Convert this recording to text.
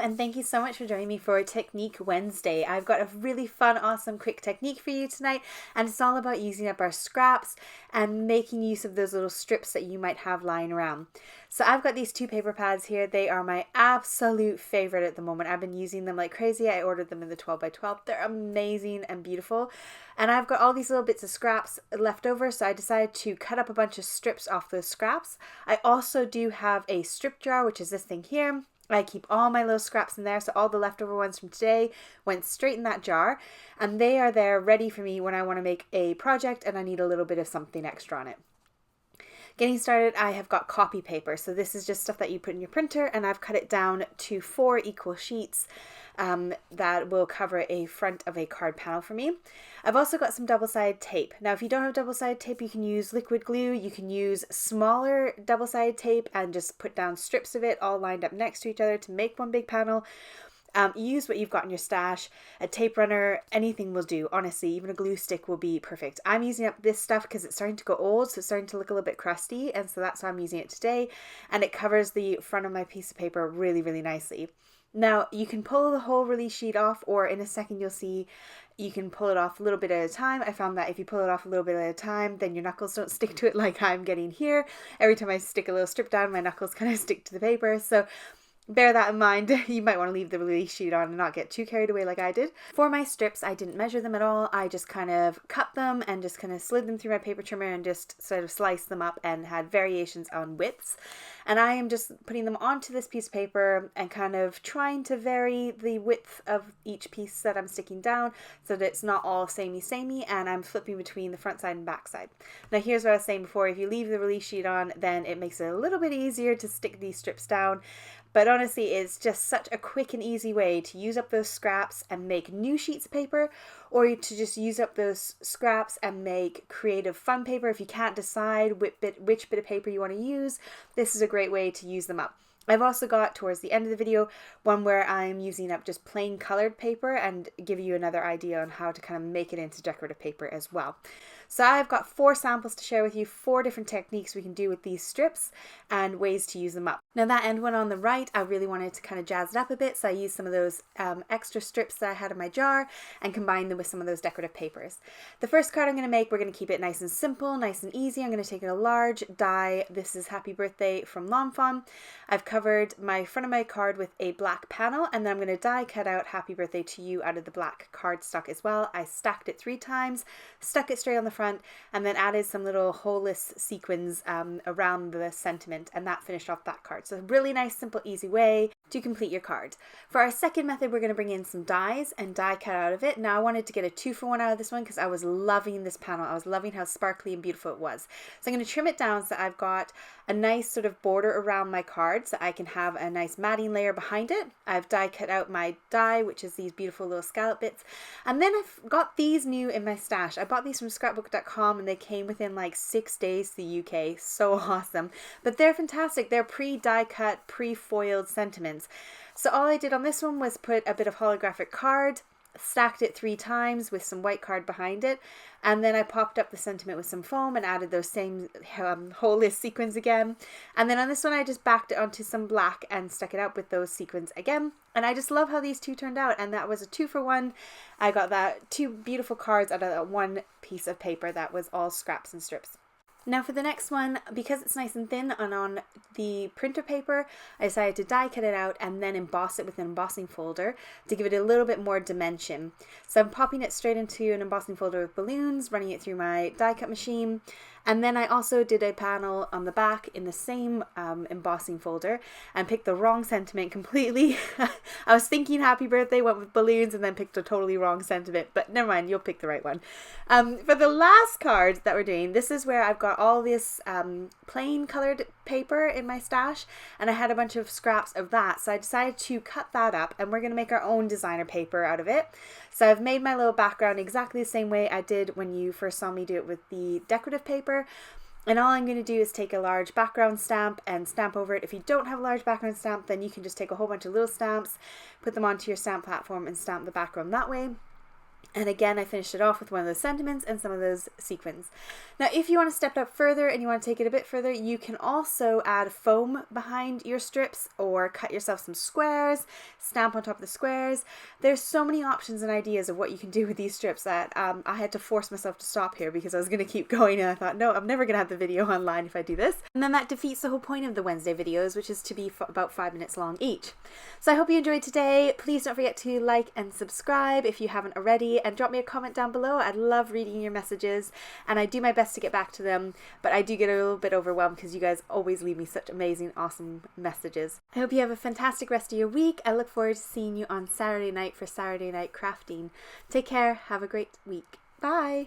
and thank you so much for joining me for Technique Wednesday. I've got a really fun, awesome, quick technique for you tonight, and it's all about using up our scraps and making use of those little strips that you might have lying around. So I've got these two paper pads here. They are my absolute favorite at the moment. I've been using them like crazy. I ordered them in the 12 by 12. They're amazing and beautiful. And I've got all these little bits of scraps left over, so I decided to cut up a bunch of strips off those scraps. I also do have a strip jar, which is this thing here. I keep all my little scraps in there, so all the leftover ones from today went straight in that jar, and they are there ready for me when I want to make a project and I need a little bit of something extra on it. Getting started, I have got copy paper. So this is just stuff that you put in your printer, and I've cut it down to 4 equal sheets that will cover a front of a card panel for me. I've also got some double-sided tape. Now, if you don't have double-sided tape, you can use liquid glue. You can use smaller double-sided tape and just put down strips of it all lined up next to each other to make one big panel. Use what you've got in your stash. A tape runner, anything will do. Honestly, even a glue stick will be perfect. I'm using up this stuff because it's starting to go old, so it's starting to look a little bit crusty, and so that's why I'm using it today. And it covers the front of my piece of paper really, really nicely. Now, you can pull the whole release sheet off, or in a second you'll see you can pull it off a little bit at a time. I found that if you pull it off a little bit at a time, then your knuckles don't stick to it like I'm getting here. Every time I stick a little strip down, my knuckles kind of stick to the paper. So bear that in mind. You might want to leave the release sheet on and not get too carried away like I did. For my strips, I didn't measure them at all. I just kind of cut them and just kind of slid them through my paper trimmer and just sort of sliced them up and had variations on widths. And I am just putting them onto this piece of paper and kind of trying to vary the width of each piece that I'm sticking down so that it's not all samey, and I'm flipping between the front side and back side. Now here's what I was saying before. If you leave the release sheet on, then it makes it a little bit easier to stick these strips down. But honestly, it's just such a quick and easy way to use up those scraps and make new sheets of paper, or to just use up those scraps and make creative fun paper. If you can't decide which bit of paper you want to use, this is a great way to use them up. I've also got, towards the end of the video, one where I'm using up just plain colored paper and give you another idea on how to kind of make it into decorative paper as well. So I've got 4 samples to share with you, 4 different techniques we can do with these strips and ways to use them up. Now that end one on the right, I really wanted to kind of jazz it up a bit, so I used some of those extra strips that I had in my jar and combined them with some of those decorative papers. The first card I'm going to make, we're going to keep it nice and simple, nice and easy. I'm going to take a large die. This is Happy Birthday from Fawn. I've covered my front of my card with a black panel, and then I'm going to die cut out Happy Birthday to You out of the black cardstock as well. I stacked it 3 times, stuck it straight on the front, and then added some little holeless sequins around the sentiment, and that finished off that card. So a really nice, simple, easy way to complete your card. For our second method, we're going to bring in some dies and die cut out of it. Now I wanted to get a 2-for-1 out of this one because I was loving this panel. I was loving how sparkly and beautiful it was. So I'm going to trim it down so I've got a nice sort of border around my card so I can have a nice matting layer behind it. I've die cut out my die, which is these beautiful little scallop bits. And then I've got these new in my stash. I bought these from scrapbook.com and they came within like 6 days to the UK. So awesome. But they're fantastic. They're pre-die cut, pre-foiled sentiments. So all I did on this one was put a bit of holographic card, stacked it 3 times with some white card behind it, and then I popped up the sentiment with some foam and added those same holeless sequins again. And then on this one I just backed it onto some black and stuck it out with those sequins again. And I just love how these 2 turned out, and that was a 2-for-1. I got that 2 beautiful cards out of that 1 piece of paper that was all scraps and strips. Now for the next one, because it's nice and thin and on the printer paper, I decided to die cut it out and then emboss it with an embossing folder to give it a little bit more dimension. So I'm popping it straight into an embossing folder with balloons, running it through my die cut machine, and then I also did a panel on the back in the same embossing folder and picked the wrong sentiment completely. I was thinking Happy Birthday, went with balloons, and then picked a totally wrong sentiment, but never mind, you'll pick the right one. For the last card that we're doing, this is where I've got all this plain colored paper in my stash, and I had a bunch of scraps of that, so I decided to cut that up and we're going to make our own designer paper out of it. So I've made my little background exactly the same way I did when you first saw me do it with the decorative paper. And all I'm going to do is take a large background stamp and stamp over it. If you don't have a large background stamp, then you can just take a whole bunch of little stamps, put them onto your stamp platform and stamp the background that way. And again, I finished it off with one of those sentiments and some of those sequins. Now, if you want to step it up further and you want to take it a bit further, you can also add foam behind your strips or cut yourself some squares, stamp on top of the squares. There's so many options and ideas of what you can do with these strips that I had to force myself to stop here because I was going to keep going, and I thought, no, I'm never going to have the video online if I do this. And then that defeats the whole point of the Wednesday videos, which is to be about 5 minutes long each. So I hope you enjoyed today. Please don't forget to like and subscribe if you haven't already, and drop me a comment down below. I'd love reading your messages, and I do my best to get back to them, but I do get a little bit overwhelmed because you guys always leave me such amazing, awesome messages. I hope you have a fantastic rest of your week. I look forward to seeing you on Saturday night for Saturday Night Crafting. Take care. Have a great week. Bye.